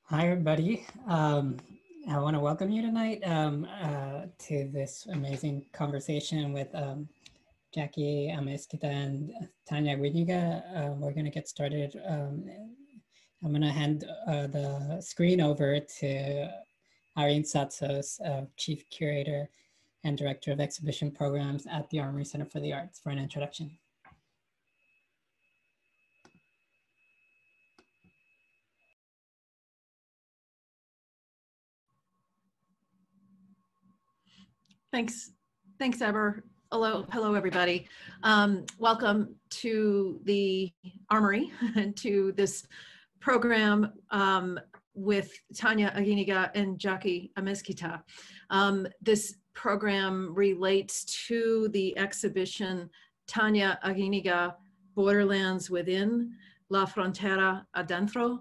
Hi, everybody. I want to welcome you tonight to this amazing conversation with Jackie Amézquita and Tanya Aguiñiga. We're going to get started. I'm going to hand the screen over to Irene Satsos, Chief Curator and Director of Exhibition Programs at the Armory Center for the Arts, for an introduction. Thanks, Eber. Hello, everybody. Welcome to the Armory and to this program with Tanya Aguiñiga and Jackie Amézquita. This program relates to the exhibition Tanya Aguiñiga, Borderlands Within, La Frontera Adentro.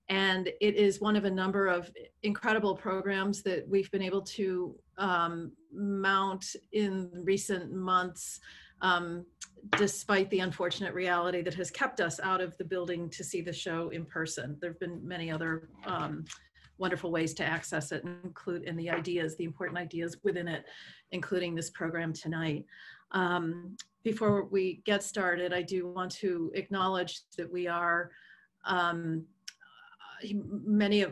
And it is one of a number of incredible programs that we've been able to mount in recent months, despite the unfortunate reality that has kept us out of the building to see the show in person. There have been many other wonderful ways to access it, include in the ideas, the important ideas within it, including this program tonight. Before we get started, I do want to acknowledge that we are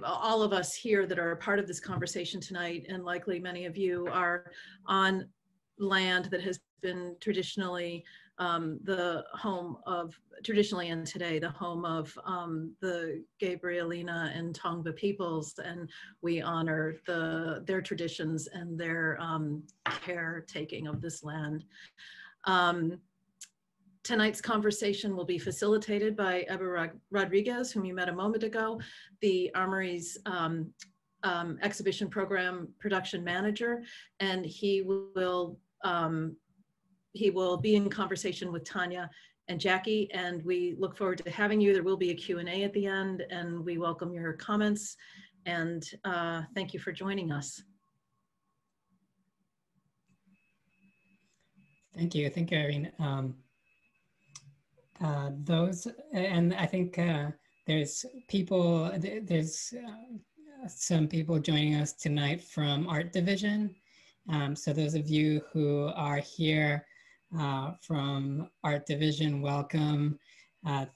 all of us here that are a part of this conversation tonight, and likely many of you, are on land that has been traditionally the home of, and today, the home of the Gabrielina and Tongva peoples, and we honor their traditions and their caretaking of this land. Tonight's conversation will be facilitated by Eber Rodriguez, whom you met a moment ago, the Armory's exhibition program production manager, and he will be in conversation with Tanya and Jackie, and we look forward to having you. There will be a Q&A at the end, and we welcome your comments, and thank you for joining us. Thank you, Irene. And I think there's some people joining us tonight from Art Division. So those of you who are here from Art Division, welcome.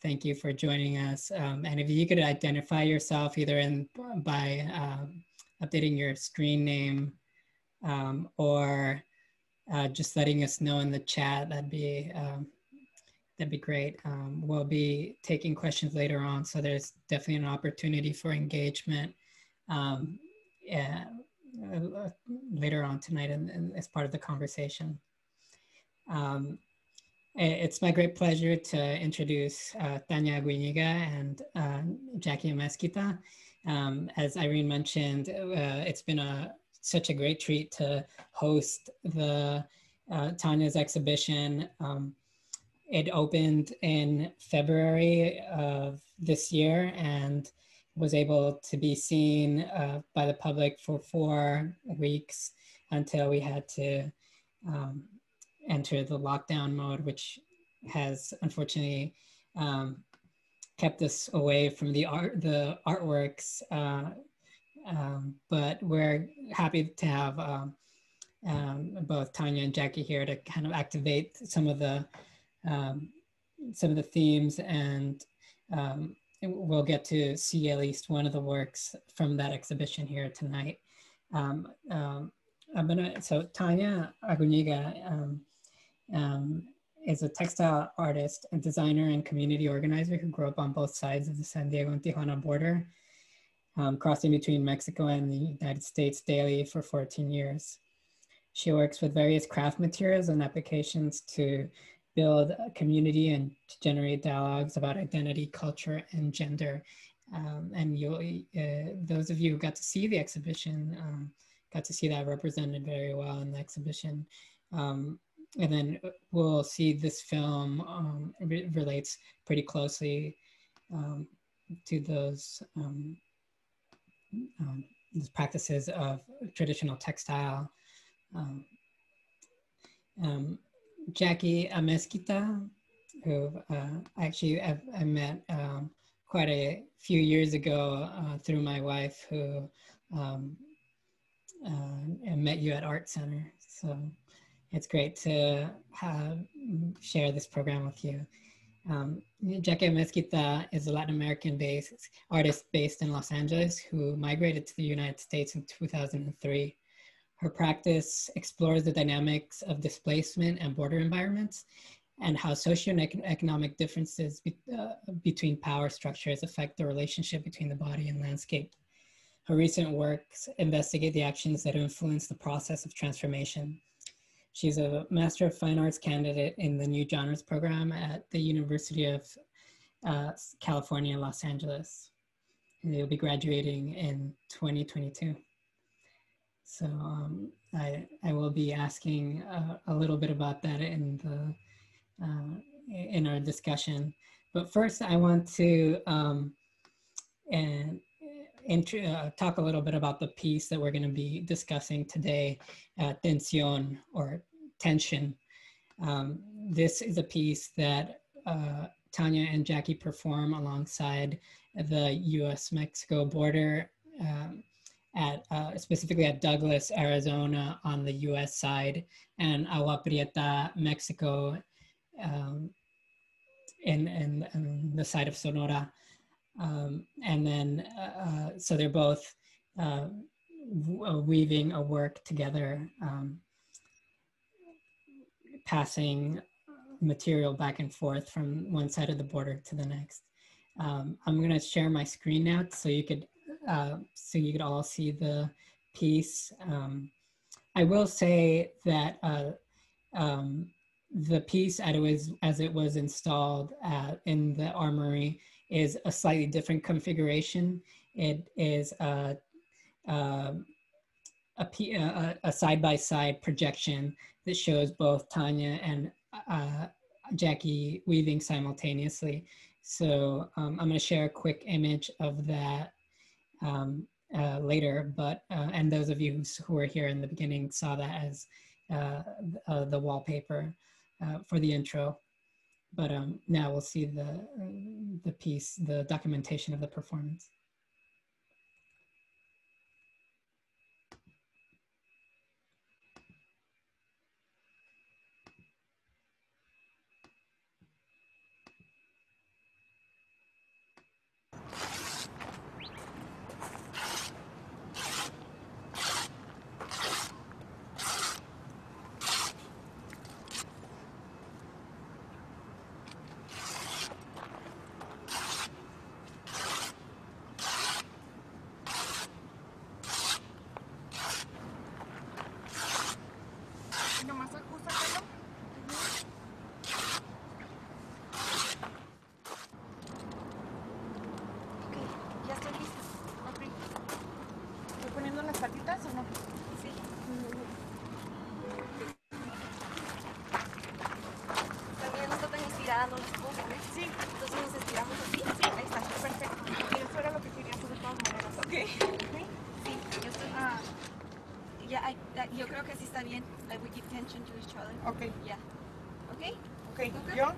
Thank you for joining us. And if you could identify yourself either by updating your screen name or just letting us know in the chat, that'd be great. We'll be taking questions later on, so there's definitely an opportunity for engagement later on tonight as part of the conversation. It's my great pleasure to introduce Tanya Aguiñiga and Jackie Amézquita. As Irene mentioned, it's been such a great treat to host Tanya's exhibition. It opened in February of this year and was able to be seen by the public for 4 weeks until we had to enter the lockdown mode, which has unfortunately kept us away from the artworks. But we're happy to have both Tanya and Jackie here to kind of activate some of the themes, and we'll get to see at least one of the works from that exhibition here tonight. So Tanya Aguiñiga is a textile artist and designer and community organizer who grew up on both sides of the San Diego and Tijuana border, crossing between Mexico and the United States daily for 14 years. She works with various craft materials and applications to build a community and to generate dialogues about identity, culture, and gender. And those of you who got to see the exhibition got to see that represented very well in the exhibition. And then we'll see this film relates pretty closely to those practices of traditional textile. Jackie Amézquita, who I met quite a few years ago through my wife, who met you at Art Center. So it's great to share this program with you. Jackie Amézquita is a Latin American artist based in Los Angeles who migrated to the United States in 2003. Her practice explores the dynamics of displacement and border environments and how socioeconomic differences between power structures affect the relationship between the body and landscape. Her recent works investigate the actions that influence the process of transformation. She's a Master of Fine Arts candidate in the New Genres program at the University of California, Los Angeles. And they'll be graduating in 2022. So I will be asking a little bit about that in our discussion. But first, I want to talk a little bit about the piece that we're going to be discussing today, Tensión, or Tension. This is a piece that Tanya and Jackie perform alongside the US-Mexico border specifically at Douglas, Arizona on the US side, and Agua Prieta, Mexico, in the side of Sonora. And then, so they're both weaving a work together, passing material back and forth from one side of the border to the next. I'm gonna share my screen now so you could all see the piece. I will say that the piece as it was installed in the Armory is a slightly different configuration. It is a side-by-side projection that shows both Tanya and Jackie weaving simultaneously. So I'm going to share a quick image of that later, but and those of you who were here in the beginning saw that as the wallpaper for the intro. But now we'll see the piece, the documentation of the performance. Yo creo que sí está bien. Like we give tension to each other. Okay. Yeah. Okay. Okay. Okay. ¿Yo?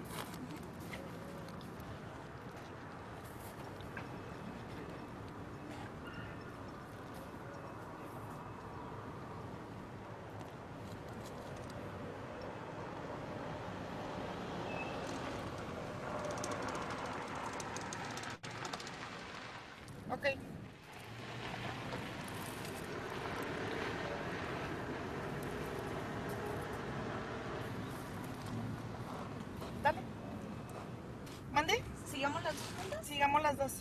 Okay. Dale. ¿Mande? ¿Sigamos las dos juntas? Sigamos las dos.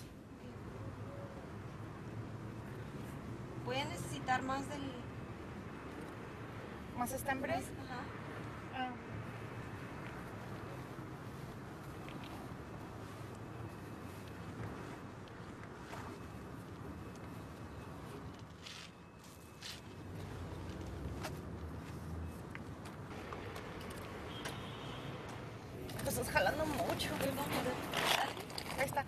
Voy a necesitar más del... ¿Más estambres? Ajá. Ah. Pues estás jalando mucho. Ahí está.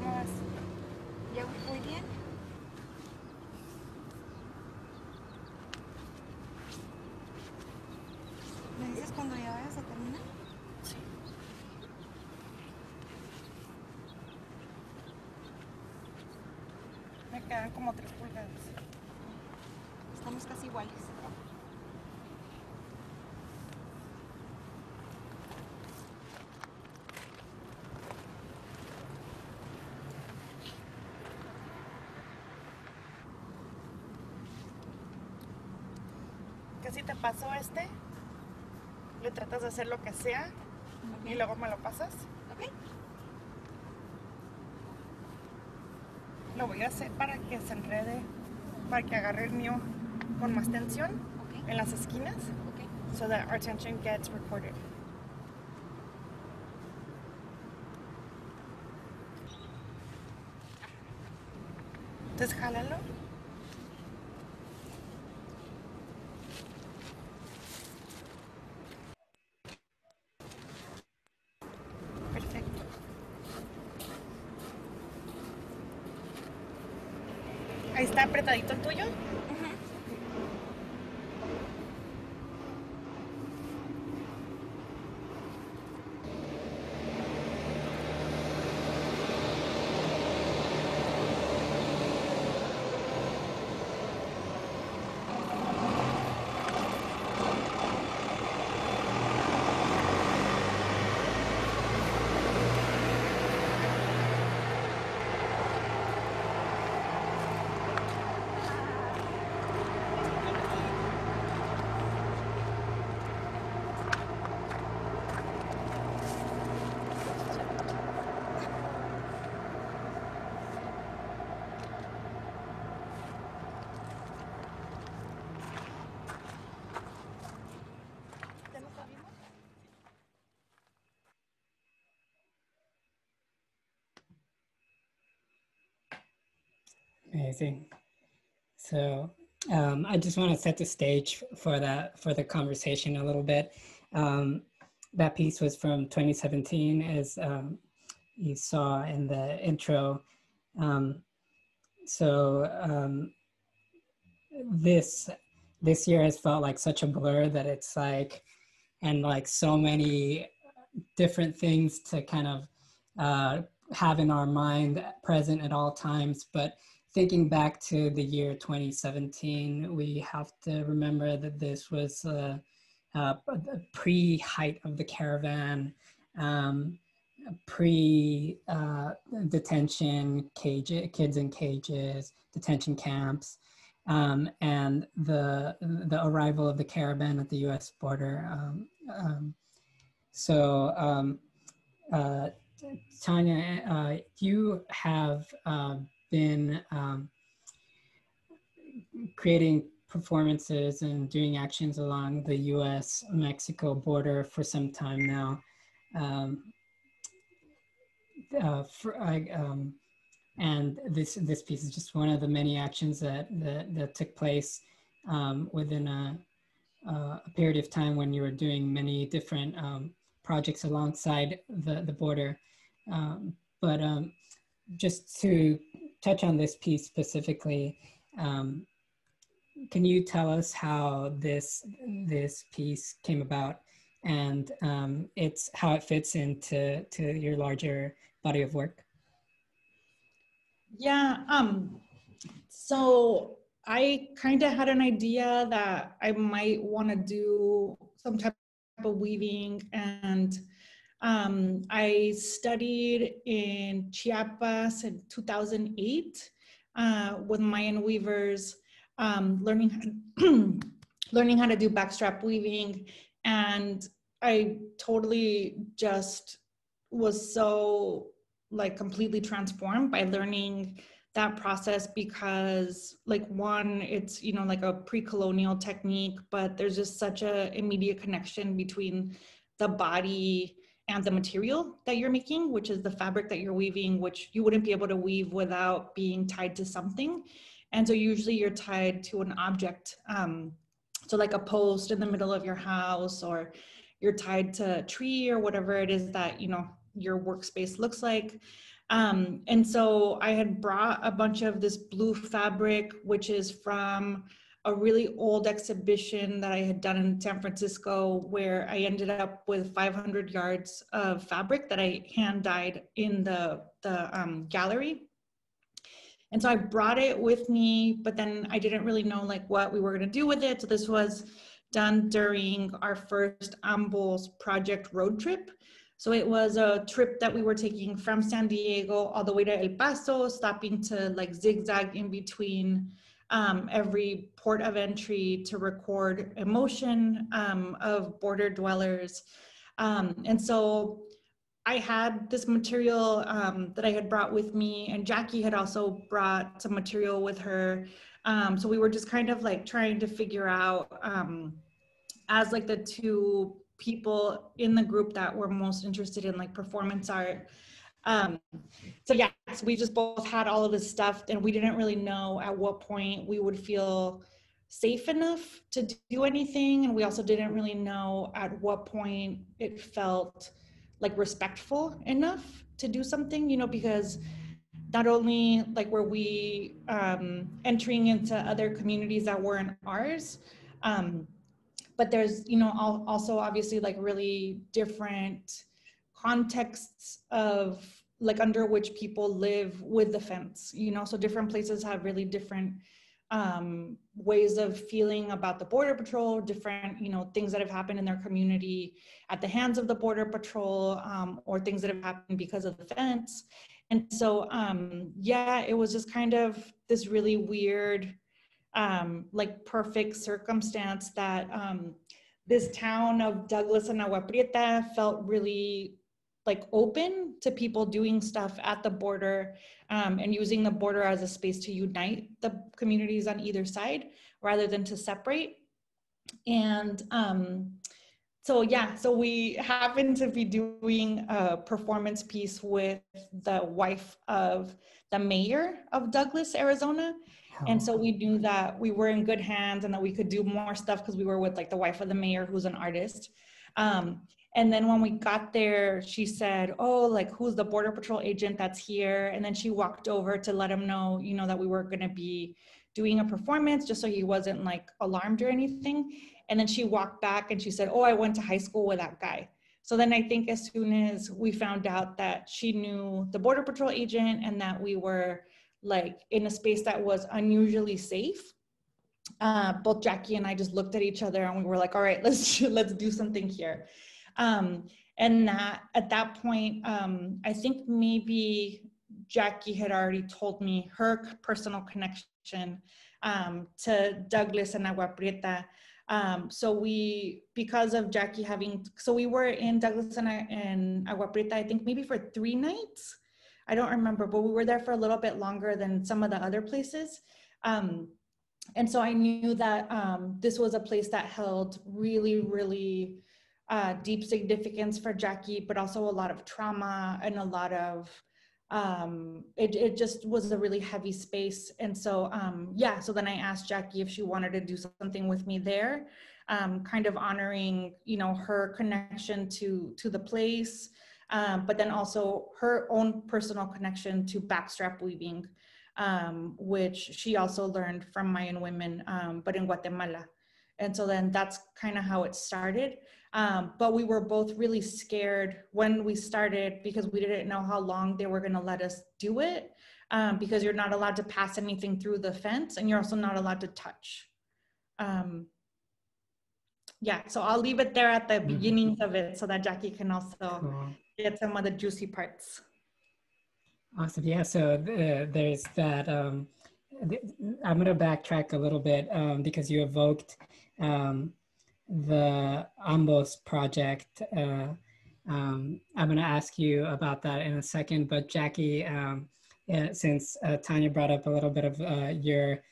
¿Cómo vas? Quedan como 3 pulgadas. Estamos casi iguales. Que si te paso este, le tratas de hacer lo que sea y luego me lo pasas. Ok. Lo voy a hacer para que se enrede, para que agarre el mío con más tensión Ok. en las esquinas, Ok. so that our tension gets recorded. Entonces, jálalo. Perfecto. Ahí está apretadito el tuyo. ¿Ya lo sabemos? Amazing. So I just want to set the stage for the conversation a little bit. That piece was from 2017, as you saw in the intro. This year has felt like such a blur that it's like, and like so many different things to kind of have in our mind present at all times. But thinking back to the year 2017, we have to remember that this was a pre-height of the caravan, pre-detention kids in cages, detention camps, and the arrival of the caravan at the U.S. border. Tanya, you have been creating performances and doing actions along the US-Mexico border for some time now. And this piece is just one of the many actions that took place within a period of time when you were doing many different projects alongside the border. But just to touch on this piece specifically, can you tell us how this piece came about and how it fits into your larger body of work? Yeah, so I kind of had an idea that I might want to do some type of weaving, and I studied in Chiapas in 2008 with Mayan weavers, learning how to do backstrap weaving, and I totally just was so like completely transformed by learning that process, because like one, it's, you know, like a pre-colonial technique, but there's just such a immediate connection between the body and the material that you're making, which is the fabric that you're weaving, which you wouldn't be able to weave without being tied to something. And so usually you're tied to an object. So like a post in the middle of your house, or you're tied to a tree or whatever it is that, you know, your workspace looks like. And so I had brought a bunch of this blue fabric, which is from a really old exhibition that I had done in San Francisco, where I ended up with 500 yards of fabric that I hand dyed in the gallery. And so I brought it with me, but then I didn't really know like what we were going to do with it. So this was done during our first Ambos project road trip. So it was a trip that we were taking from San Diego all the way to El Paso, stopping to like zigzag in between every port of entry to record emotion of border dwellers. And so I had this material that I had brought with me, and Jackie had also brought some material with her. So we were just kind of like trying to figure out as like the two people in the group that were most interested in like performance art. So yeah, so we just both had all of this stuff, and we didn't really know at what point we would feel safe enough to do anything. And we also didn't really know at what point it felt like respectful enough to do something, you know, because not only like were we entering into other communities that weren't ours, but there's, you know, also obviously like really different contexts of like under which people live with the fence, you know, so different places have really different ways of feeling about the Border Patrol, different, you know, things that have happened in their community at the hands of the Border Patrol, or things that have happened because of the fence. And so, yeah, it was just kind of this really weird, like perfect circumstance that this town of Douglas and Agua Prieta felt really like open to people doing stuff at the border, and using the border as a space to unite the communities on either side rather than to separate. And so yeah, so we happened to be doing a performance piece with the wife of the mayor of Douglas, Arizona. And so we knew that we were in good hands and that we could do more stuff because we were with like the wife of the mayor, who's an artist. And then when we got there, she said, oh, like, who's the Border Patrol agent that's here? And then she walked over to let him know, you know, that we were gonna be doing a performance, just so he wasn't like alarmed or anything. And then she walked back and she said, oh, I went to high school with that guy. So then I think as soon as we found out that she knew the Border Patrol agent and that we were like in a space that was unusually safe, both Jackie and I just looked at each other and we were like, all right, let's do something here. And that at that point, I think maybe Jackie had already told me her personal connection to Douglas and Agua Prieta. So we, because of Jackie having, so we were in Douglas and Agua Prieta, I think maybe for 3 nights. I don't remember, but we were there for a little bit longer than some of the other places. And so I knew that this was a place that held really, really deep significance for Jackie, but also a lot of trauma and a lot of, it just was a really heavy space. And so, yeah, so then I asked Jackie if she wanted to do something with me there, kind of honoring, you know, her connection to the place, but then also her own personal connection to backstrap weaving, which she also learned from Mayan women, but in Guatemala. And so then that's kind of how it started. But we were both really scared when we started because we didn't know how long they were going to let us do it, because you're not allowed to pass anything through the fence and you're also not allowed to touch. Yeah, so I'll leave it there at the beginnings of it so that Jackie can also get some of the juicy parts. Awesome. Yeah, so there's that. I'm going to backtrack a little bit because you evoked the Ambos project. I'm going to ask you about that in a second, but Jackie, yeah, since Tanya brought up a little bit of your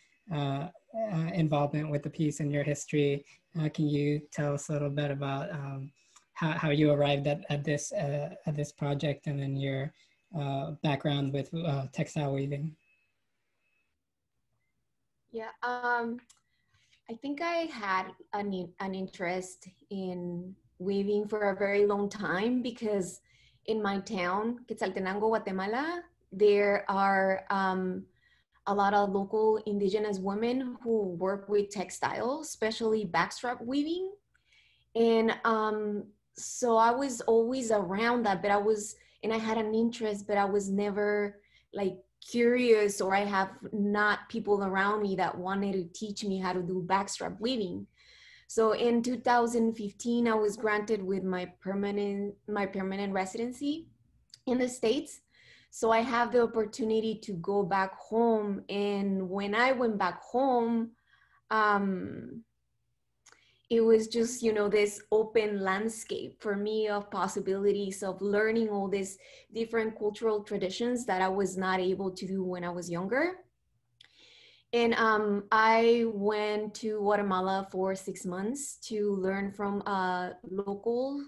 involvement with the piece and your history, can you tell us a little bit about how you arrived at this project and then your background with textile weaving? Yeah, I think I had an interest in weaving for a very long time because in my town, Quetzaltenango, Guatemala, there are a lot of local indigenous women who work with textiles, especially backstrap weaving. And so I was always around that, but I had an interest, but I was never like curious, or I have not people around me that wanted to teach me how to do backstrap weaving. So in 2015, I was granted with my permanent residency in the States. So I have the opportunity to go back home. And when I went back home, it was just, you know, this open landscape for me of possibilities of learning all these different cultural traditions that I was not able to do when I was younger. And I went to Guatemala for 6 months to learn from local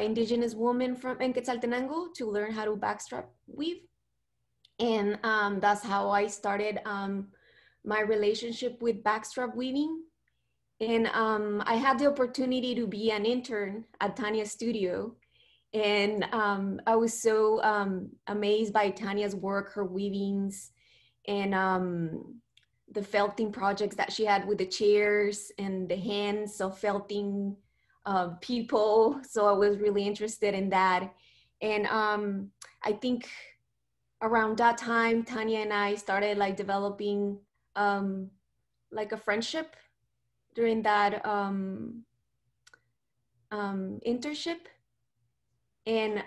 indigenous women in Quetzaltenango to learn how to backstrap weave. And that's how I started my relationship with backstrap weaving. And I had the opportunity to be an intern at Tanya's studio. And I was so amazed by Tanya's work, her weavings, and the felting projects that she had with the chairs and the hands of felting people. So I was really interested in that. And I think around that time, Tanya and I started like developing like a friendship during that internship. And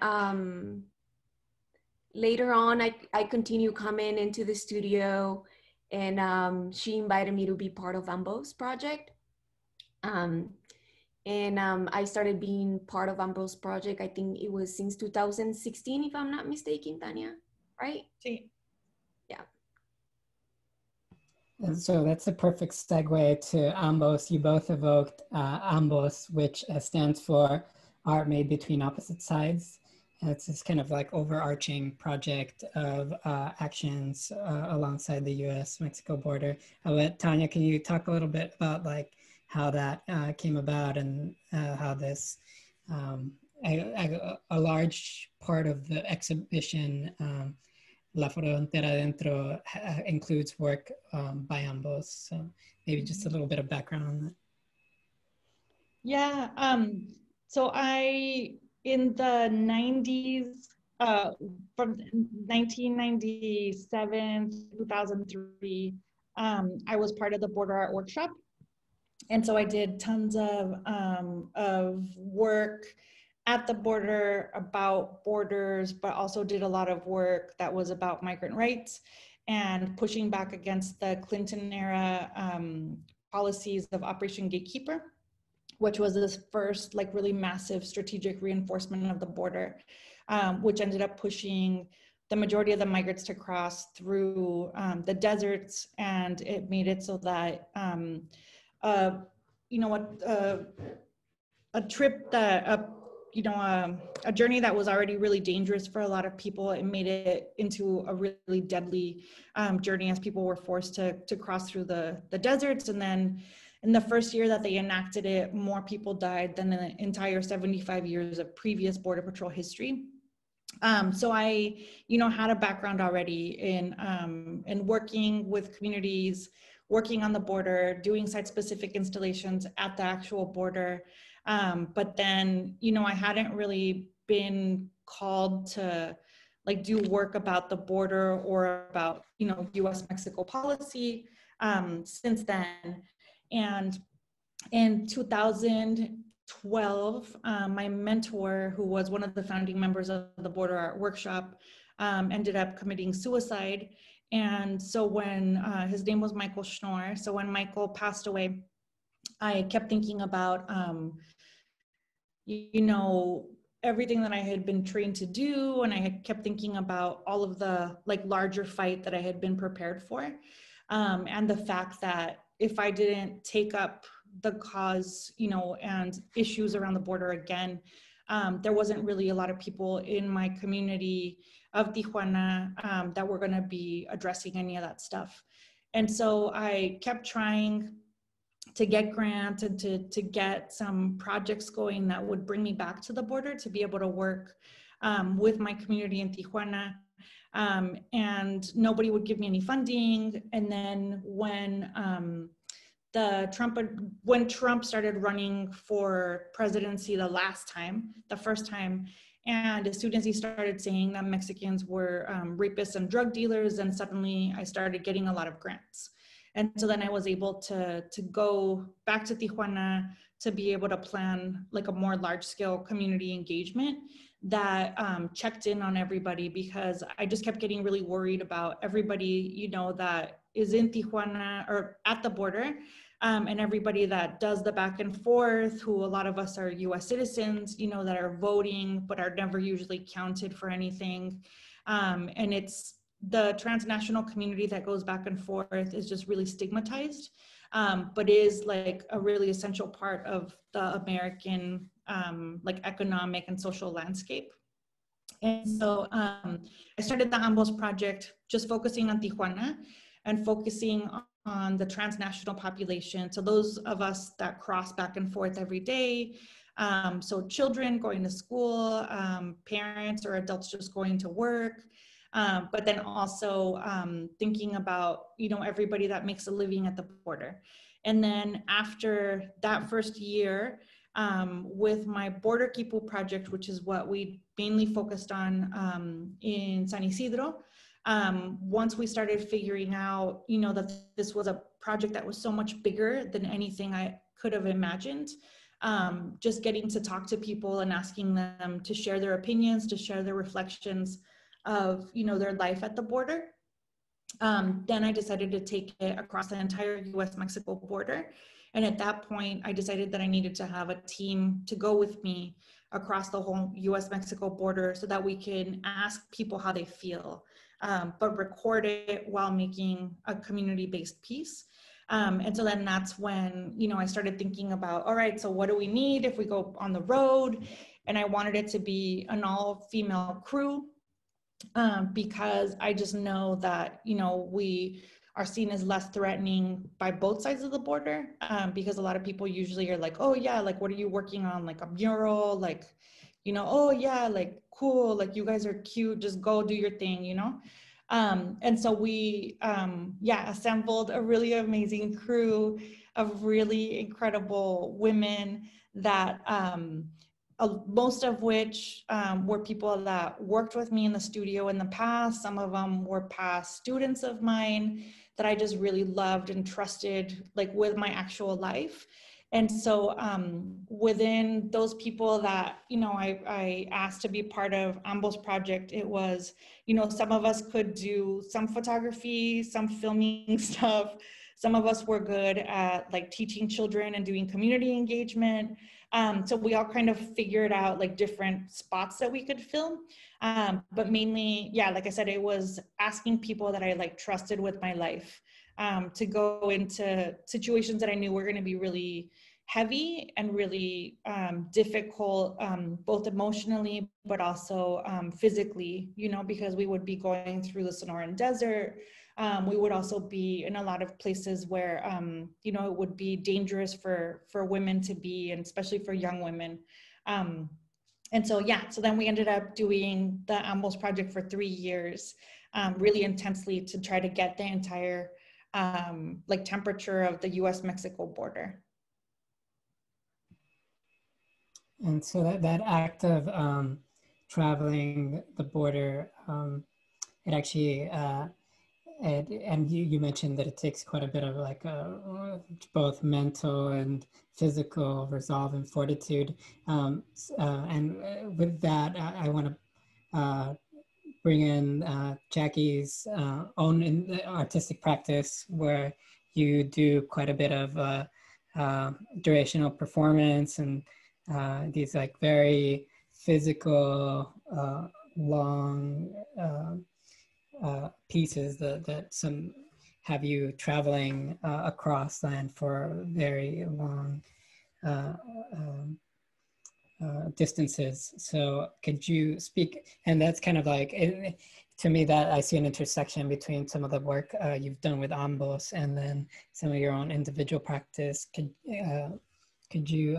later on, I continue coming into the studio, and she invited me to be part of Ambo's project. And I started being part of Ambo's project, I think it was since 2016, if I'm not mistaken, Tanya, right? Sí. Yeah. And so that's a perfect segue to Ambos. You both evoked Ambos, which stands for Art Made Between Opposite Sides. And it's this kind of like overarching project of actions alongside the US-Mexico border. Tanya, can you talk a little bit about like how that came about, and how this, a large part of the exhibition, La Frontera Adentro, includes work by Ambos. So maybe just a little bit of background on that. Yeah, so in the 90s, from 1997 to 2003, I was part of the Border Art Workshop. And so I did tons of work at the border about borders, but also did a lot of work that was about migrant rights and pushing back against the Clinton era policies of Operation Gatekeeper, which was this first like really massive strategic reinforcement of the border, which ended up pushing the majority of the migrants to cross through the deserts, and it made it so that you know what, a trip that a journey that was already really dangerous for a lot of people, it made it into a really deadly journey as people were forced to cross through the deserts. And then in the first year that they enacted it, more people died than the entire 75 years of previous Border Patrol history. So I, had a background already in working with communities, working on the border, doing site-specific installations at the actual border. But then, I hadn't really been called to like do work about the border or about, US-Mexico policy since then. And in 2012, my mentor, who was one of the founding members of the Border Art Workshop, ended up committing suicide. And so when his name was Michael Schnorr, so when Michael passed away, I kept thinking about, everything that I had been trained to do, and I had kept thinking about all of the like larger fight that I had been prepared for, and the fact that if I didn't take up the cause, and issues around the border again, there wasn't really a lot of people in my community of Tijuana that were going to be addressing any of that stuff. And so I kept trying to get grants and to get some projects going that would bring me back to the border to be able to work with my community in Tijuana. And nobody would give me any funding. And then when Trump started running for presidency the first time, And as soon as he started saying that Mexicans were rapists and drug dealers, and suddenly I started getting a lot of grants. And so then I was able to go back to Tijuana to be able to plan like a more large scale community engagement that checked in on everybody, because I just kept getting really worried about everybody, you know, that is in Tijuana or at the border, and everybody that does the back and forth, who a lot of us are US citizens, you know, that are voting, but are never usually counted for anything. And it's the transnational community that goes back and forth is just really stigmatized, but is like a really essential part of the American like economic and social landscape. And so I started the Ambos project just focusing on Tijuana and focusing on the transnational population. So those of us that cross back and forth every day. So children going to school, parents or adults just going to work. But then also thinking about, you know, everybody that makes a living at the border. And then after that first year, with my Border People project, which is what we mainly focused on in San Isidro, once we started figuring out, you know, that this was a project that was so much bigger than anything I could have imagined, just getting to talk to people and asking them to share their opinions, to share their reflections of, you know, their life at the border. Then I decided to take it across the entire US-Mexico border. And at that point, I decided that I needed to have a team to go with me across the whole US-Mexico border so that we can ask people how they feel, but record it while making a community-based piece. And so then that's when, you know, I started thinking about, all right, so what do we need if we go on the road? And I wanted it to be an all-female crew, because I just know that, you know, we are seen as less threatening by both sides of the border, because a lot of people usually are like, oh yeah, like what are you working on, like a mural, like, you know, oh yeah, like cool, like you guys are cute, just go do your thing, you know. And so we yeah, assembled a really amazing crew of really incredible women that most of which were people that worked with me in the studio in the past. Some of them were past students of mine that I just really loved and trusted, like with my actual life. And so within those people that, you know, I asked to be part of Ambos project, it was, you know, some of us could do some photography, some filming stuff. Some of us were good at like teaching children and doing community engagement. So we all kind of figured out like different spots that we could film. But mainly, yeah, like I said, it was asking people that I like trusted with my life to go into situations that I knew were going to be really heavy and really difficult, both emotionally, but also physically, you know, because we would be going through the Sonoran Desert. We would also be in a lot of places where, you know, it would be dangerous for women to be, and especially for young women. And so, yeah, so then we ended up doing the Ambos project for 3 years, really intensely to try to get the entire like temperature of the US-Mexico border. And so that act of traveling the border, it actually, and you mentioned that it takes quite a bit of like both mental and physical resolve and fortitude. And with that, I want to bring in Jackie's own artistic practice, where you do quite a bit of durational performance and these like very physical, long pieces that some have you traveling across land for very long distances. So could you speak, and that's kind of like, to me, that I see an intersection between some of the work you've done with Ambos and then some of your own individual practice. Could you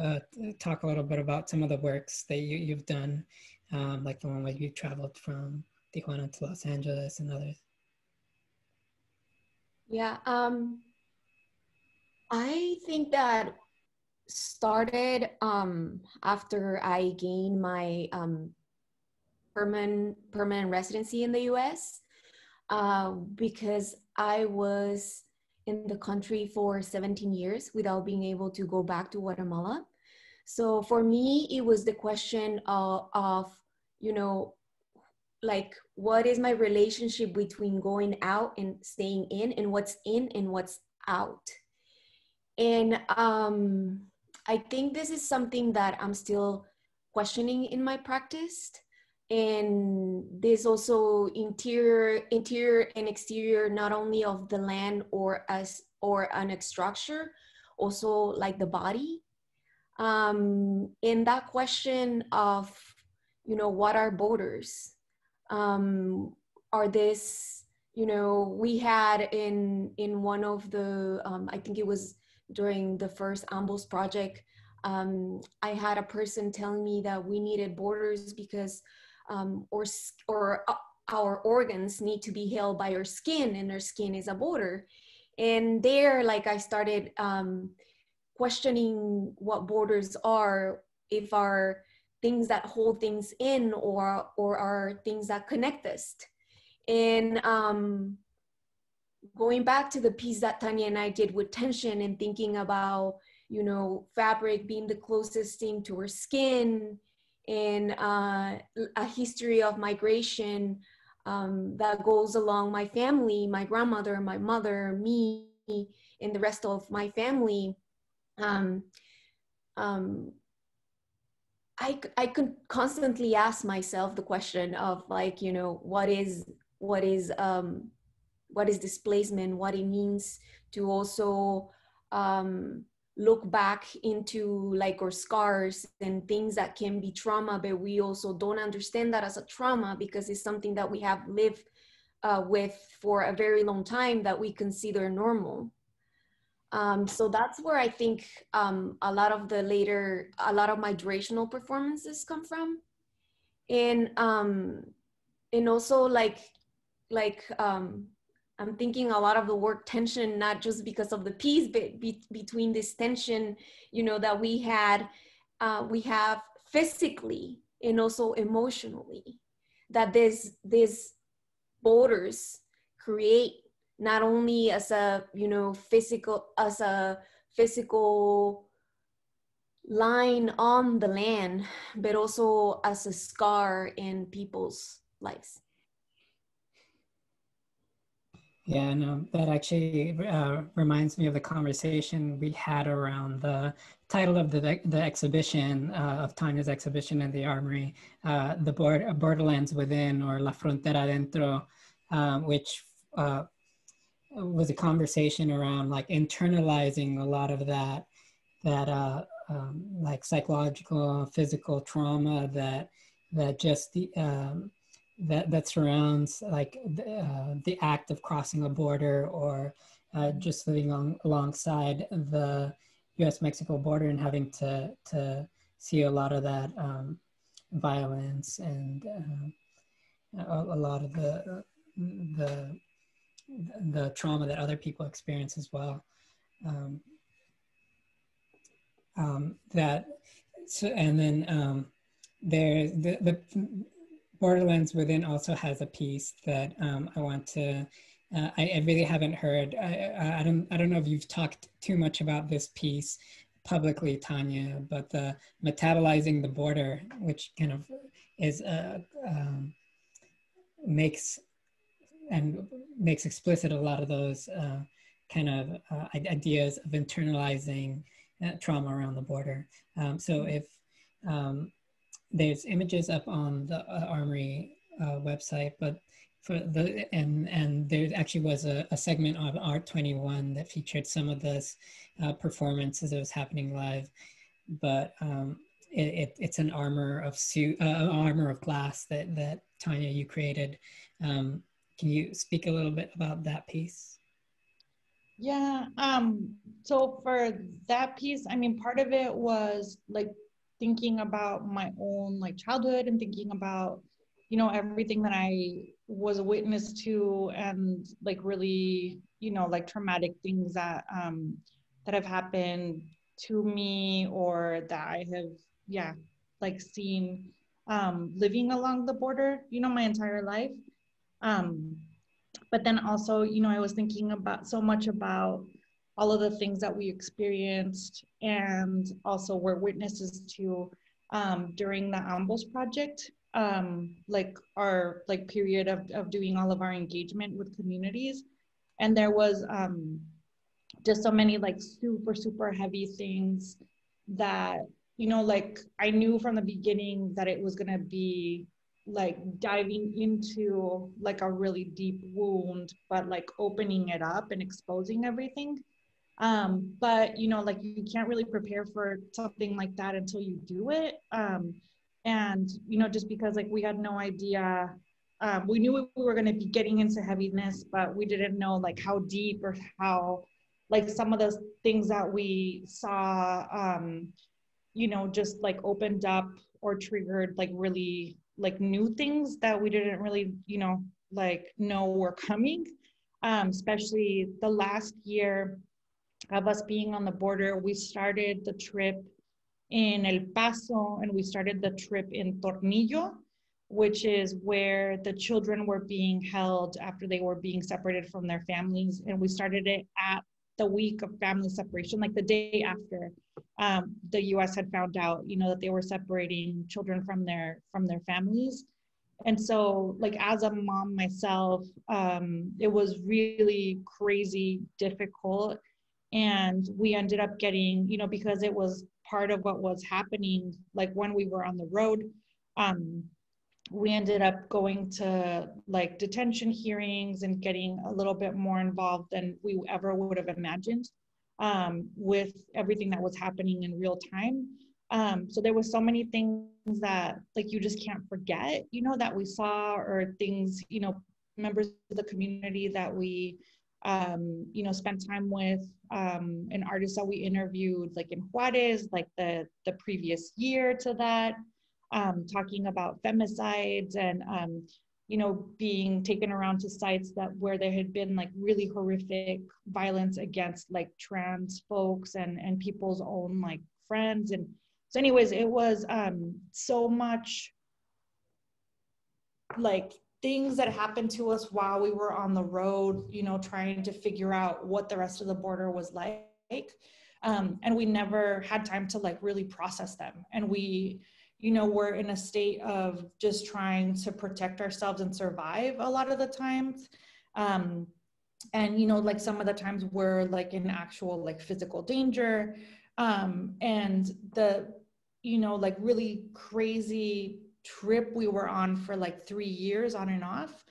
talk a little bit about some of the works that you've done, like the one where you traveled from Tijuana to Los Angeles and others? Yeah, I think that started after I gained my permanent residency in the US, because I was in the country for 17 years without being able to go back to Guatemala. So for me, it was the question of you know, like, what is my relationship between going out and staying in, and what's in and what's out? And I think this is something that I'm still questioning in my practice. And this also interior and exterior, not only of the land or an structure, also like the body. In that question of, you know, what are borders? Are this, you know, we had in one of the, I think it was during the first Ambos project, I had a person telling me that we needed borders because our organs need to be held by our skin, and our skin is a border. And there, like, I started questioning what borders are, if are things that hold things in, or are things that connect us. And going back to the piece that Tanya and I did with tension, and thinking about, you know, fabric being the closest thing to our skin, and a history of migration that goes along my family, my grandmother, my mother, me, and the rest of my family. I could constantly ask myself the question of, like, you know, what is displacement, what it means to also look back into, like, our scars and things that can be trauma, but we also don't understand that as a trauma because it's something that we have lived with for a very long time that we consider normal. So that's where I think a lot of my durational performances come from. And also I'm thinking a lot of the work tension, not just because of the piece, but between this tension, you know, that we have physically and also emotionally, that this borders create, not only as a, you know, physical line on the land, but also as a scar in people's lives. Yeah, no, that actually reminds me of the conversation we had around the title of the exhibition, of Tanya's exhibition in the Armory, the Borderlands Within, or La Frontera Adentro, which was a conversation around, like, internalizing a lot of that like psychological, physical trauma that just that surrounds, like, the act of crossing a border, or just living alongside the U.S.-Mexico border, and having to see a lot of that violence, and a lot of the trauma that other people experience as well. And then there, the Borderlands Within also has a piece that I want to. I really haven't heard. I don't know if you've talked too much about this piece publicly, Tanya, but the metabolizing the border, which kind of is makes explicit a lot of those kind of ideas of internalizing trauma around the border. So if there's images up on the Armory website, but and there actually was a segment of Art 21 that featured some of this performance as it was happening live, but it's an armor of glass that Tanya, you created. Can you speak a little bit about that piece? Yeah, so for that piece, I mean, part of it was like thinking about my own, like, childhood, and thinking about, you know, everything that I was a witness to, and, like, really, you know, like, traumatic things that that have happened to me, or that I have, yeah, like, seen living along the border, you know, my entire life. But then also, you know, I was thinking about so much about all of the things that we experienced and also were witnesses to during the Ambos project, like our like period of doing all of our engagement with communities. And there was just so many like super heavy things that, you know, like I knew from the beginning that it was gonna be like diving into like a really deep wound, but like opening it up and exposing everything. But you know, like you can't really prepare for something like that until you do it. And you know, just because like we had no idea, we knew we were going to be getting into heaviness, but we didn't know like how deep or how like some of those things that we saw, you know, just like opened up or triggered like really like new things that we didn't really, you know, like know were coming. Especially the last year of us being on the border, we started the trip in El Paso and we started the trip in Tornillo, which is where the children were being held after they were being separated from their families. And we started it at the week of family separation, like the day after the US had found out, you know, that they were separating children from their families. And so like as a mom myself, it was really crazy difficult. And we ended up getting, you know, because it was part of what was happening, like when we were on the road, we ended up going to like detention hearings and getting a little bit more involved than we ever would have imagined with everything that was happening in real time. So there was so many things that like you just can't forget, you know, that we saw, or things, you know, members of the community that we, you know, spent time with, and artists that we interviewed, like in Juarez, like the previous year to that, talking about femicides and, you know, being taken around to sites that where there had been like really horrific violence against like trans folks and people's own like friends. And so anyways, it was so much like things that happened to us while we were on the road, you know, trying to figure out what the rest of the border was like. And we never had time to like really process them. And we, you know, were in a state of just trying to protect ourselves and survive a lot of the times. And, you know, like some of the times we're like in actual like physical danger. And the, you know, like really crazy trip we were on for like 3 years on and off,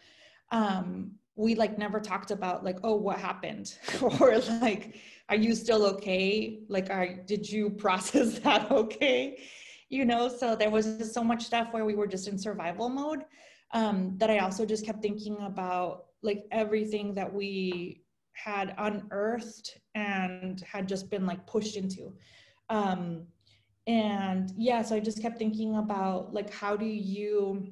we like never talked about like, oh, what happened? Or like, are you still okay? Like, did you process that okay? You know, so there was just so much stuff where we were just in survival mode, that I also just kept thinking about like everything that we had unearthed and had just been like pushed into. And yeah, so I just kept thinking about like, how do you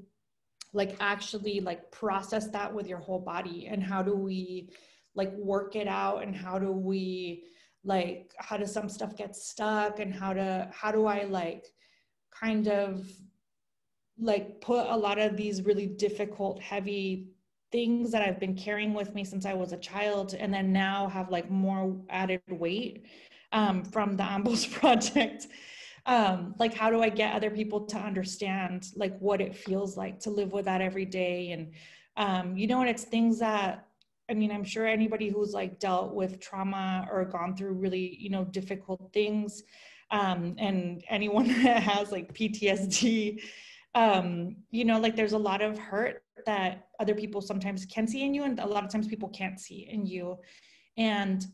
like actually like process that with your whole body, and how do we like work it out, and how do we like, how does some stuff get stuck, and how do I like kind of like put a lot of these really difficult, heavy things that I've been carrying with me since I was a child, and then now have like more added weight from the Ambos project. Like, how do I get other people to understand like what it feels like to live with that every day? And, you know, and it's things that, I mean, I'm sure anybody who's like dealt with trauma or gone through really, you know, difficult things, and anyone that has like PTSD, you know, like there's a lot of hurt that other people sometimes can see in you, and a lot of times people can't see in you. And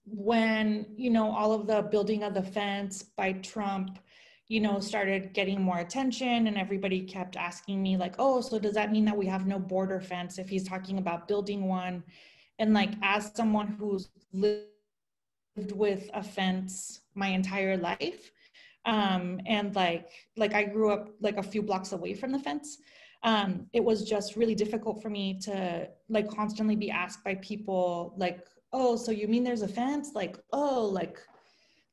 when, you know, all of the building of the fence by Trump, you know, started getting more attention, and everybody kept asking me like, oh, so does that mean that we have no border fence if he's talking about building one? And like, as someone who's lived with a fence my entire life, and like I grew up like a few blocks away from the fence, it was just really difficult for me to like constantly be asked by people like, oh, so you mean there's a fence? Like, oh, like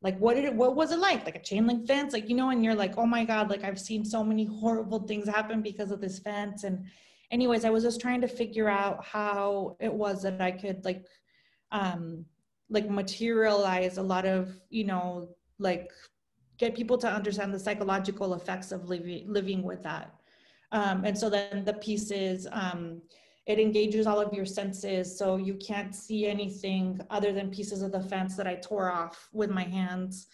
like, what was it like a chain link fence? Like, you know, and you're like, oh my God, like I've seen so many horrible things happen because of this fence. And anyways, I was just trying to figure out how it was that I could like materialize a lot of, you know, like get people to understand the psychological effects of living with that. And so then the pieces, it engages all of your senses. So you can't see anything other than pieces of the fence that I tore off with my hands.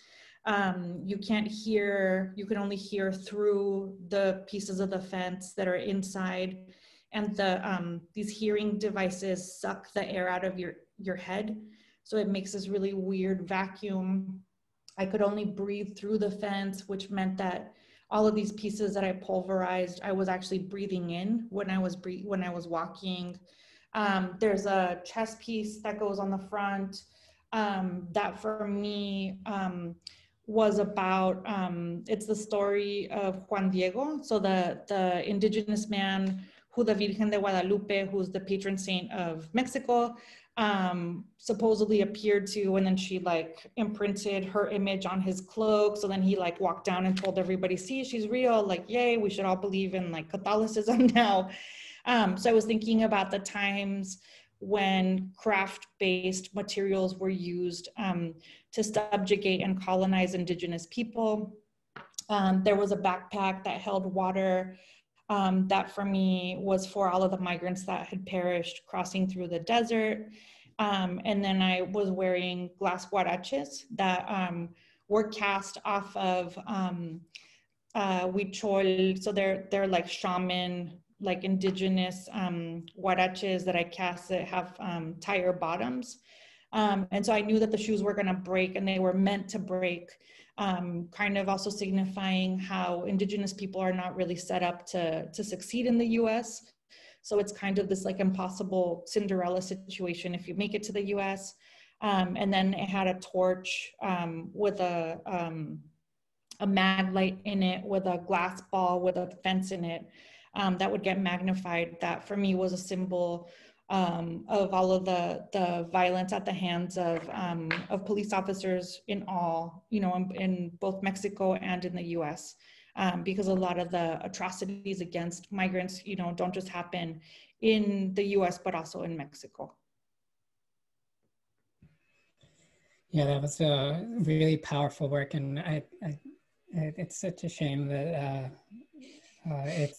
You can't hear, you can only hear through the pieces of the fence that are inside. And these hearing devices suck the air out of your head. So it makes this really weird vacuum. I could only breathe through the fence, which meant that all of these pieces that I pulverized, I was actually breathing in when I was walking. There's a chess piece that goes on the front that for me was about, it's the story of Juan Diego. So the indigenous man who the Virgen de Guadalupe, who's the patron saint of Mexico, supposedly appeared to, and then she like imprinted her image on his cloak. So then he like walked down and told everybody, see, she's real, like, yay, we should all believe in like Catholicism now. So I was thinking about the times when craft-based materials were used to subjugate and colonize indigenous people. There was a backpack that held water that for me was for all of the migrants that had perished crossing through the desert. And then I was wearing glass huaraches that were cast off of huichol. So they're like shaman, like indigenous huaraches that I cast that have tire bottoms. And so I knew that the shoes were gonna break, and they were meant to break, kind of also signifying how indigenous people are not really set up to succeed in the US. So it's kind of this like impossible Cinderella situation if you make it to the US. And then it had a torch with a mag light in it with a glass ball with a fence in it that would get magnified. That for me was a symbol of all of the violence at the hands of police officers in all, you know, in both Mexico and in the US. Because a lot of the atrocities against migrants, you know, don't just happen in the US, but also in Mexico. Yeah, that was a really powerful work. And it's such a shame that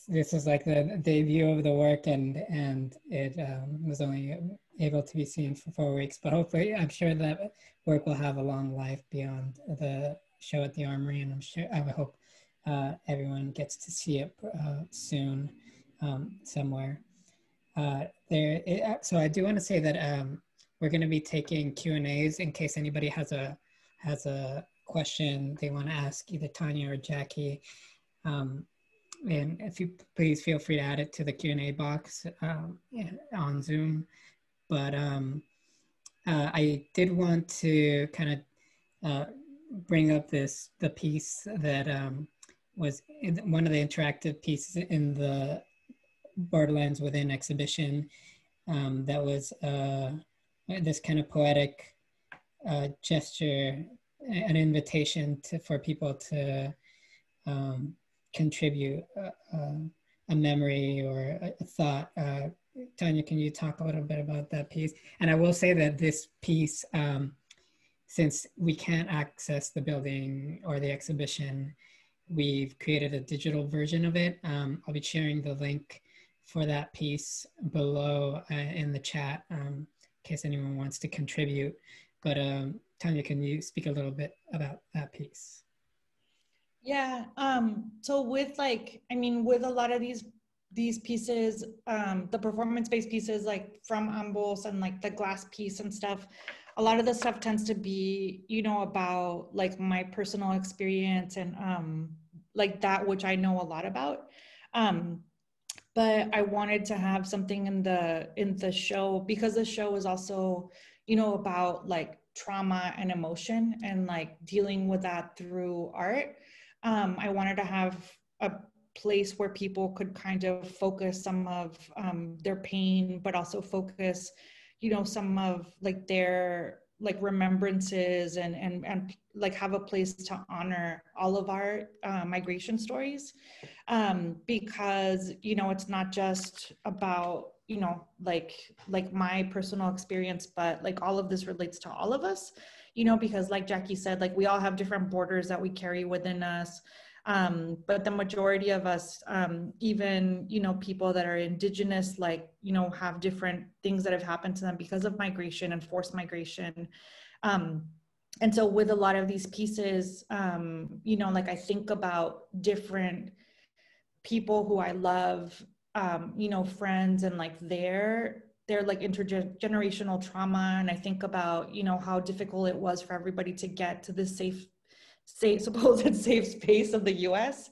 this is like the debut of the work, and it was only able to be seen for 4 weeks, but hopefully I'm sure that work will have a long life beyond the show at the Armory, and I hope everyone gets to see it soon somewhere. So I do want to say that we're going to be taking Q&As in case anybody has a question they want to ask either Tanya or Jackie. And if you please feel free to add it to the Q&A box on Zoom. But I did want to kind of bring up the piece that was one of the interactive pieces in the Borderlands Within exhibition that was this kind of poetic gesture, an invitation for people to contribute a memory or a thought. Tanya, can you talk a little bit about that piece? And I will say that this piece, since we can't access the building or the exhibition, we've created a digital version of it. I'll be sharing the link for that piece below in the chat in case anyone wants to contribute. But Tanya, can you speak a little bit about that piece? Yeah, so with with a lot of these pieces, the performance-based pieces like from Ambos and like the glass piece and stuff, a lot of the stuff tends to be, you know, about like my personal experience and like that which I know a lot about. But I wanted to have something in the show because the show is also, you know, about like trauma and emotion and like dealing with that through art. I wanted to have a place where people could kind of focus some of their pain, but also focus, you know, some of like their like remembrances and like have a place to honor all of our migration stories, because, you know, it's not just about, you know, like my personal experience, but like all of this relates to all of us, you know, because like Jackie said, like we all have different borders that we carry within us. But the majority of us, even, you know, people that are indigenous, like, you know, have different things that have happened to them because of migration and forced migration. And so with a lot of these pieces, you know, like I think about different people who I love, you know, friends, and like their like intergenerational trauma. And I think about, you know, how difficult it was for everybody to get to this supposed safe space of the US.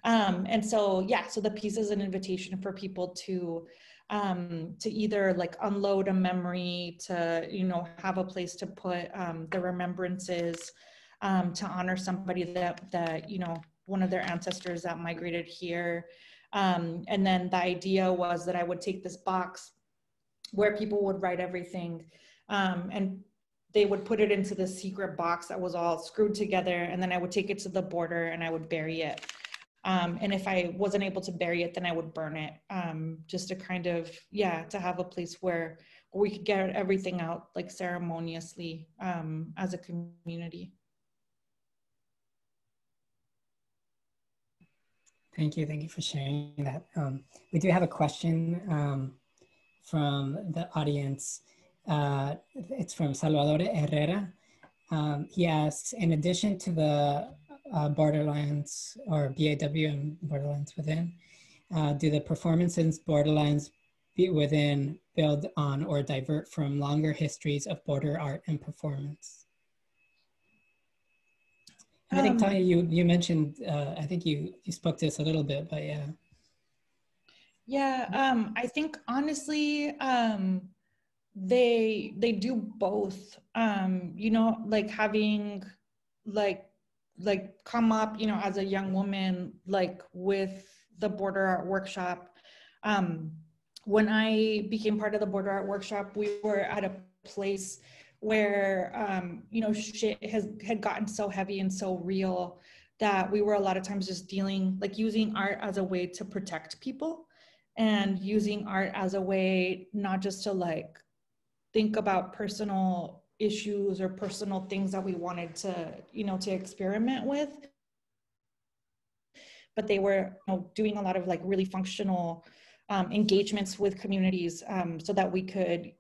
And so, yeah, so the piece is an invitation for people to either like unload a memory, to, you know, have a place to put the remembrances, to honor somebody that, you know, one of their ancestors that migrated here. And then the idea was that I would take this box where people would write everything, and they would put it into this secret box that was all screwed together, and then I would take it to the border and I would bury it. And if I wasn't able to bury it, then I would burn it, just to kind of, yeah, to have a place where we could get everything out like ceremoniously, as a community. Thank you for sharing that. We do have a question from the audience. It's from Salvador Herrera. He asks, in addition to the Borderlands or BAW and Borderlands Within, do the performances Borderlands Within build on or divert from longer histories of border art and performance? I think, Tanya, you mentioned, I think you spoke to this a little bit, but yeah. Yeah, I think honestly, they do both. You know, like having like come up, you know, as a young woman, like with the Border Art Workshop. When I became part of the Border Art Workshop, we were at a place where, you know, shit had gotten so heavy and so real that we were a lot of times just using art as a way to protect people, and using art as a way not just to like think about personal issues or personal things that we wanted to, you know, to experiment with, but they were, you know, doing a lot of like really functional engagements with communities, so that we could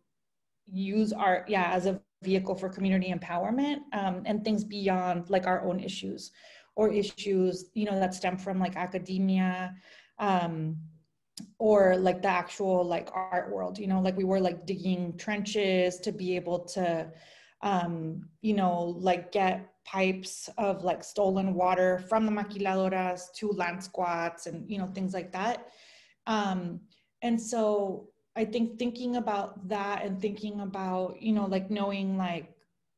use art, yeah, as a vehicle for community empowerment, and things beyond like our own issues, or issues, you know, that stem from like academia, or like the actual like art world, you know, like we were like digging trenches to be able to, you know, like get pipes of like stolen water from the maquiladoras to land squats and, you know, things like that. And so I think thinking about that and thinking about, you know, like knowing like,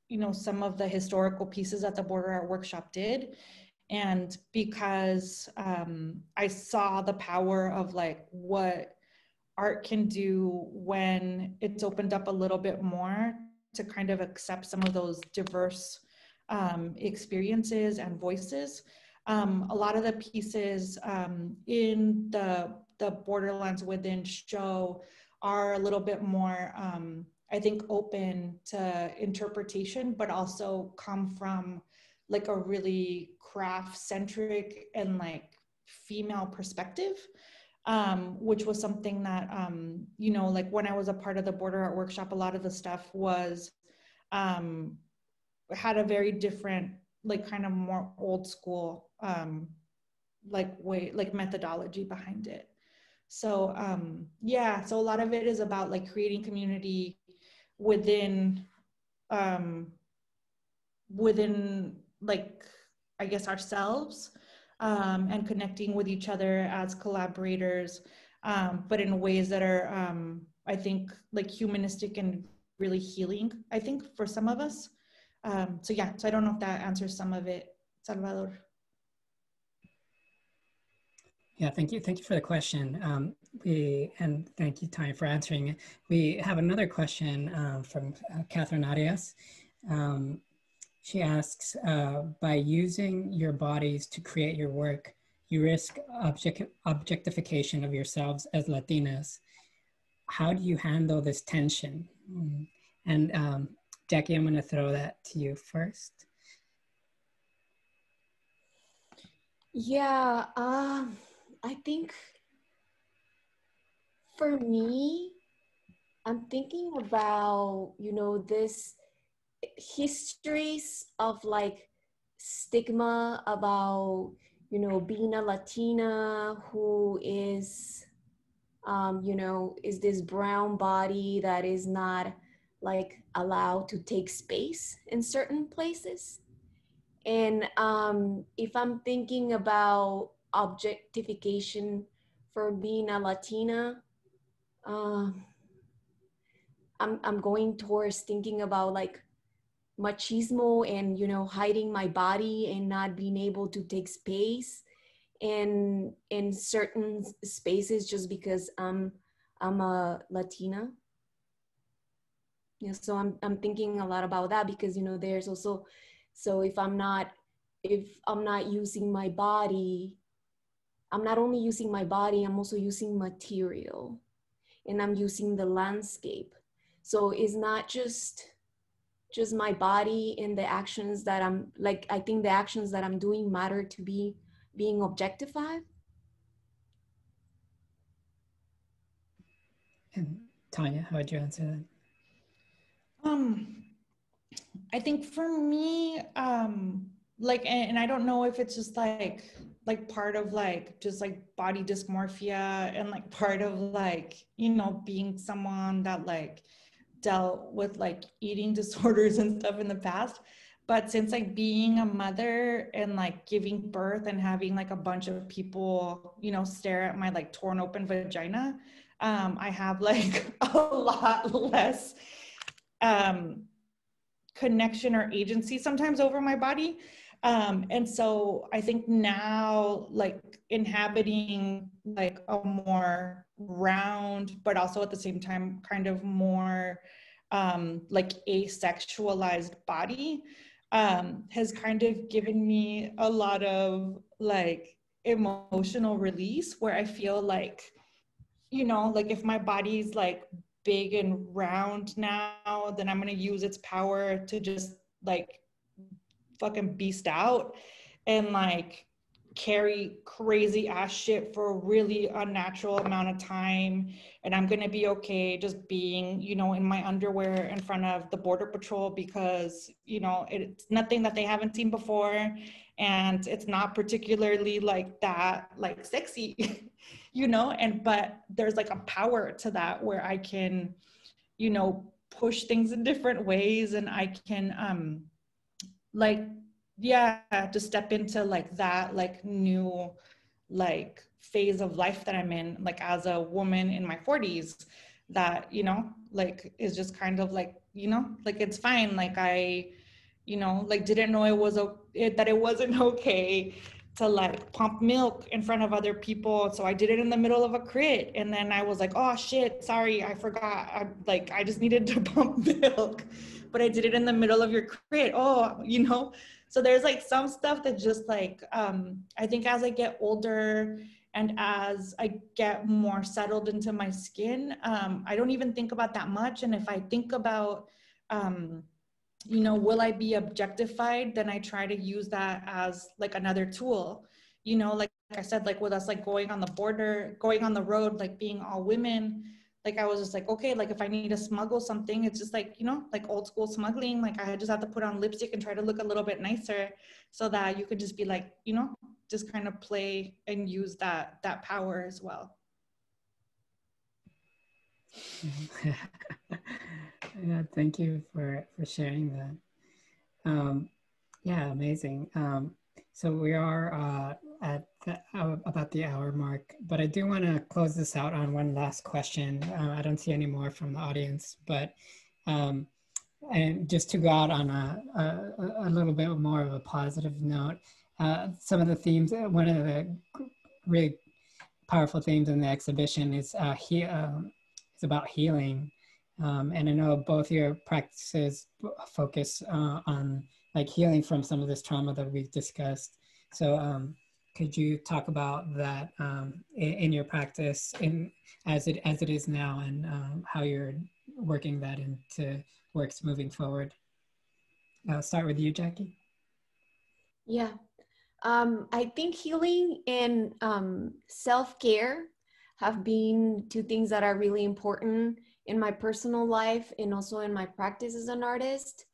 you know, some of the historical pieces that the Border Art Workshop did, and because I saw the power of like what art can do when it's opened up a little bit more to kind of accept some of those diverse experiences and voices. A lot of the pieces in the Borderlands Within show are a little bit more, I think, open to interpretation, but also come from like a really craft-centric and like female perspective, which was something that, you know, like when I was a part of the Border Art Workshop, a lot of the stuff was, had a very different, like kind of more old school, like way, like methodology behind it. So yeah, so a lot of it is about like creating community within, within like, I guess, ourselves, and connecting with each other as collaborators, but in ways that are, I think, like humanistic and really healing, I think, for some of us. So yeah, so I don't know if that answers some of it, Salvador. Yeah, thank you for the question. And thank you, Tanya, for answering it. We have another question from Catherine Arias. She asks, by using your bodies to create your work, you risk objectification of yourselves as Latinas. How do you handle this tension? And Jackie, I'm going to throw that to you first. Yeah, I think for me, I'm thinking about, you know, this histories of like stigma about, you know, being a Latina who is, you know, is this brown body that is not like allowed to take space in certain places. And if I'm thinking about objectification for being a Latina, I'm going towards thinking about like machismo and, you know, hiding my body and not being able to take space in certain spaces just because I'm a Latina. You know, so I'm thinking a lot about that because, you know, there's also, so if I'm not using my body, I'm not only using my body, I'm also using material and I'm using the landscape. So it's not just my body and the actions that I'm like, I think the actions that I'm doing matter to be being objectified. And Tanya, how would you answer that? I think for me, like, and I don't know if it's just like part of like just like body dysmorphia and like part of like, you know, being someone that like dealt with like eating disorders and stuff in the past. But since like being a mother and like giving birth and having like a bunch of people, you know, stare at my like torn open vagina, I have like a lot less connection or agency sometimes over my body. And so I think now like inhabiting like a more round, but also at the same time kind of more like asexualized body has kind of given me a lot of like emotional release where I feel like, you know, like if my body's like big and round now, then I'm gonna use its power to just like fucking beast out and like carry crazy ass shit for a really unnatural amount of time. And I'm gonna be okay just being, you know, in my underwear in front of the Border Patrol because, you know, it's nothing that they haven't seen before. And it's not particularly like that, like sexy, you know, and, but there's like a power to that where I can, you know, push things in different ways and I can, like, yeah, to step into like that, like new, like phase of life that I'm in, like as a woman in my 40s that, you know, like is just kind of like, you know, like it's fine. Like I, you know, like didn't know that it wasn't okay to like pump milk in front of other people. So I did it in the middle of a crit. And then I was like, oh shit, sorry, I forgot. I just needed to pump milk, but I did it in the middle of your crit. Oh, you know, so there's like some stuff that just like, I think as I get older and as I get more settled into my skin, I don't even think about that much. And if I think about, you know, will I be objectified? Then I try to use that as like another tool, you know, like I said, like with us, like going on the border, going on the road, like being all women, like I was just like, okay, like if I need to smuggle something, it's just like, you know, like old school smuggling, like I just have to put on lipstick and try to look a little bit nicer so that you could just be like, you know, just kind of play and use that power as well. Yeah, thank you for sharing that. Yeah, amazing. So we are at about the hour mark, but I do want to close this out on one last question. I don't see any more from the audience, but and just to go out on a little bit more of a positive note, some of the themes, one of the really powerful themes in the exhibition is it's about healing. And I know both your practices focus on like healing from some of this trauma that we've discussed. So could you talk about that in your practice as it is now, and how you're working that into works moving forward? I'll start with you, Jackie. Yeah. I think healing and self-care have been two things that are really important in my personal life and also in my practice as an artist.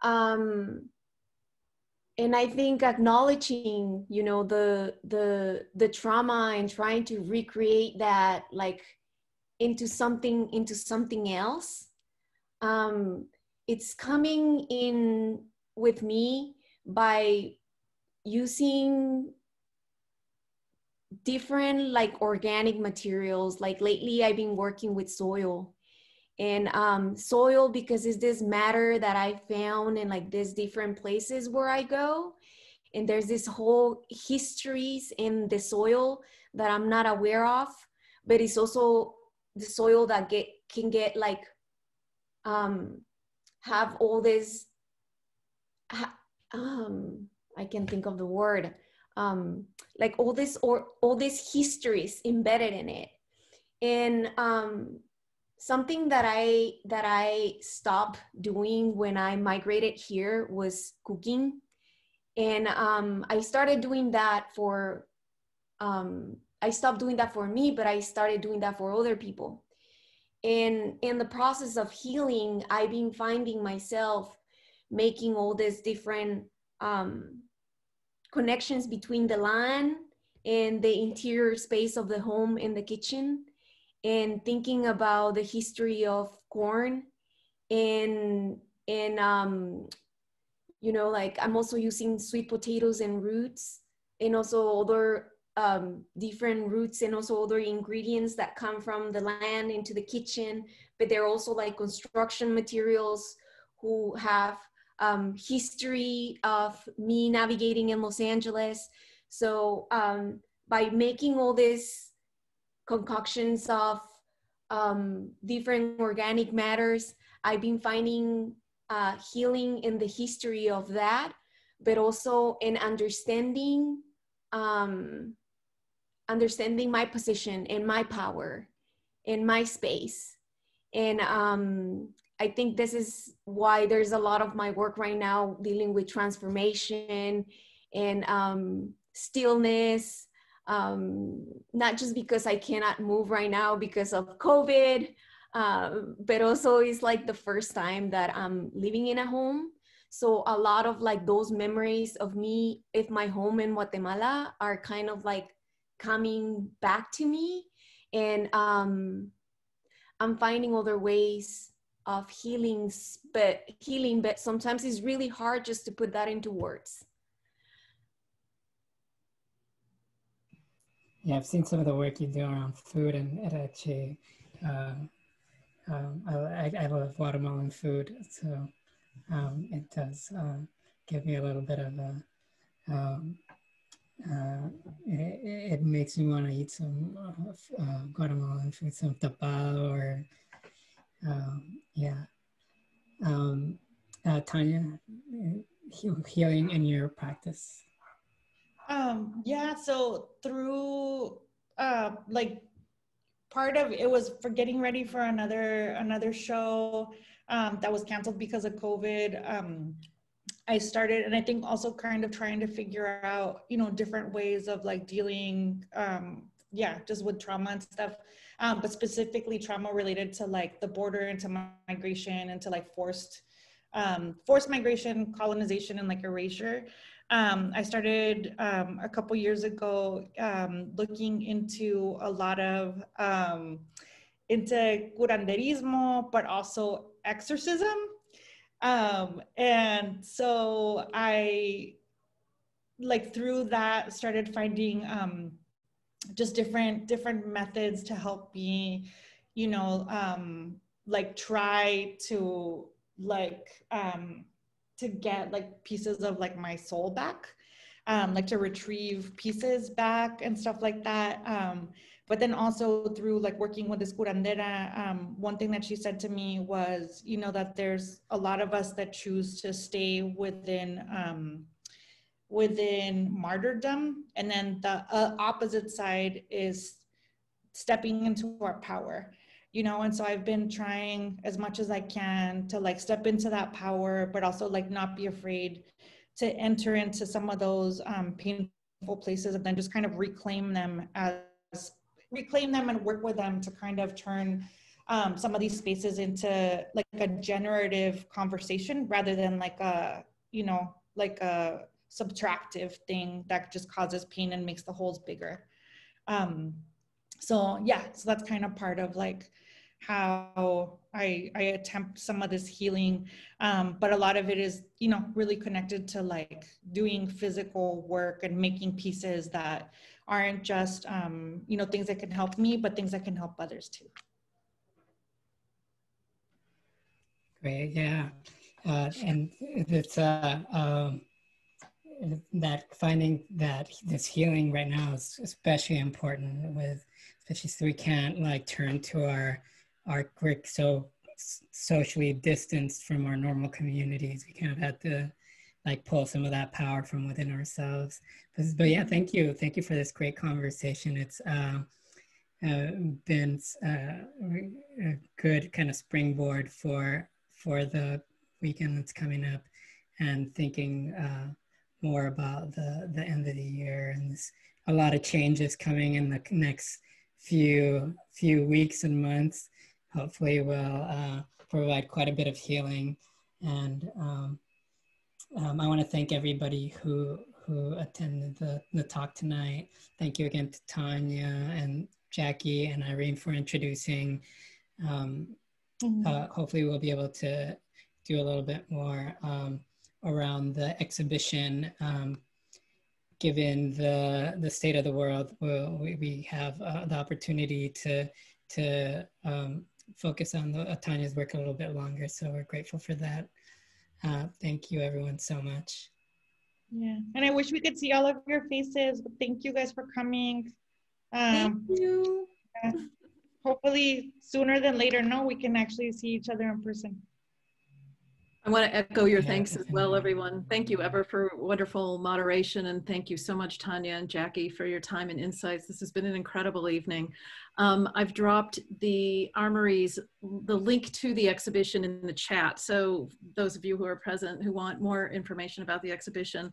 And I think acknowledging, you know, the trauma and trying to recreate that like into something else. It's coming in with me by using different like organic materials. Like lately I've been working with soil, and soil, because it's this matter that I found in like these different places where I go, and there's this whole histories in the soil that I'm not aware of, but it's also the soil that can get like have all this I can't think of the word, like all these histories embedded in it. And something that I stopped doing when I migrated here was cooking. And I started doing that for I stopped doing that for me, but I started doing that for other people. And in the process of healing, I've been finding myself making all these different connections between the land and the interior space of the home and the kitchen, and thinking about the history of corn. And you know, like I'm also using sweet potatoes and roots, and also other different roots, and also other ingredients that come from the land into the kitchen. But they're also like construction materials who have history of me navigating in Los Angeles. So by making all these concoctions of different organic matters, I've been finding healing in the history of that, but also in understanding my position and my power and my space. And I think this is why there's a lot of my work right now dealing with transformation and stillness, not just because I cannot move right now because of COVID, but also it's like the first time that I'm living in a home. So a lot of like those memories of me at my home in Guatemala are kind of like coming back to me. And I'm finding other ways of healing, but sometimes it's really hard just to put that into words. Yeah, I've seen some of the work you do around food, and it actually, I love Guatemalan food, so it does give me a little bit of a, it makes me want to eat some Guatemalan food, some tapado, or yeah. Tanya, healing in your practice. Yeah, so through like part of it was for getting ready for another show that was canceled because of COVID. I started, and I think also kind of trying to figure out, you know, different ways of like dealing, just with trauma and stuff, but specifically trauma related to like the border, into migration, into like forced migration, colonization, and like erasure. I started a couple years ago looking into a lot of into curanderismo, but also exorcism. And so I, like through that, started finding just different methods to help me, you know, like try to like to get like pieces of like my soul back, like to retrieve pieces back and stuff like that. But then also through like working with this curandera, one thing that she said to me was, you know, that there's a lot of us that choose to stay within martyrdom. And then the opposite side is stepping into our power, you know? And so I've been trying as much as I can to like step into that power, but also like not be afraid to enter into some of those painful places and then just kind of reclaim them and work with them to kind of turn some of these spaces into like a generative conversation rather than like a, you know, like a subtractive thing that just causes pain and makes the holes bigger. So yeah, so that's kind of part of like how I attempt some of this healing. But a lot of it is, you know, really connected to like doing physical work and making pieces that aren't just, you know, things that can help me, but things that can help others too. Great, yeah. And it's that finding that this healing right now is especially important with, especially so we can't like turn to we're so socially distanced from our normal communities. We kind of had to like pull some of that power from within ourselves. But yeah, thank you for this great conversation. It's been a good kind of springboard for the weekend that's coming up, and thinking more about the end of the year, and there's a lot of changes coming in the next few weeks and months. Hopefully will provide quite a bit of healing. And I want to thank everybody who attended the talk tonight. Thank you again to Tanya and Jackie and Irene for introducing. Hopefully we'll be able to do a little bit more around the exhibition. Given the state of the world, we have the opportunity to focus on Tanya's work a little bit longer. So we're grateful for that. Thank you everyone so much. Yeah, and I wish we could see all of your faces, but thank you guys for coming. Thank you. Yeah. Hopefully sooner than later, we can actually see each other in person. I want to echo your thanks as well, everyone. Thank you, Ever, for wonderful moderation, and thank you so much, Tanya and Jackie, for your time and insights. This has been an incredible evening. I've dropped the Armory's, the link to the exhibition in the chat, so those of you who are present who want more information about the exhibition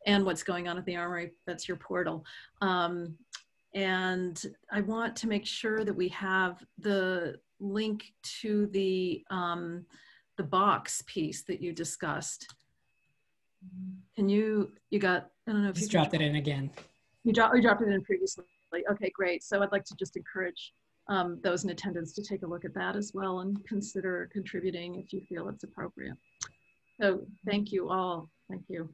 and what's going on at the Armory, that's your portal. And I want to make sure that we have the link to the box piece that you discussed. Can you got, I don't know if just you dropped it in again. You dropped it in previously. Okay, great. So I'd like to just encourage those in attendance to take a look at that as well and consider contributing if you feel it's appropriate. So thank you all. Thank you.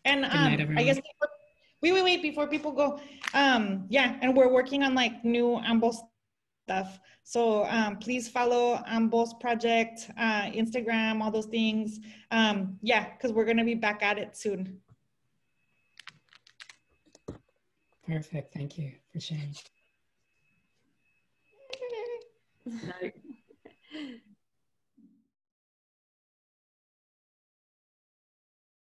And Good night, everyone. I guess wait before people go. Yeah, and we're working on like new Ambos stuff. So please follow Ambos project, Instagram, all those things. Yeah, because we're gonna be back at it soon. Perfect. Thank you for sharing. Night.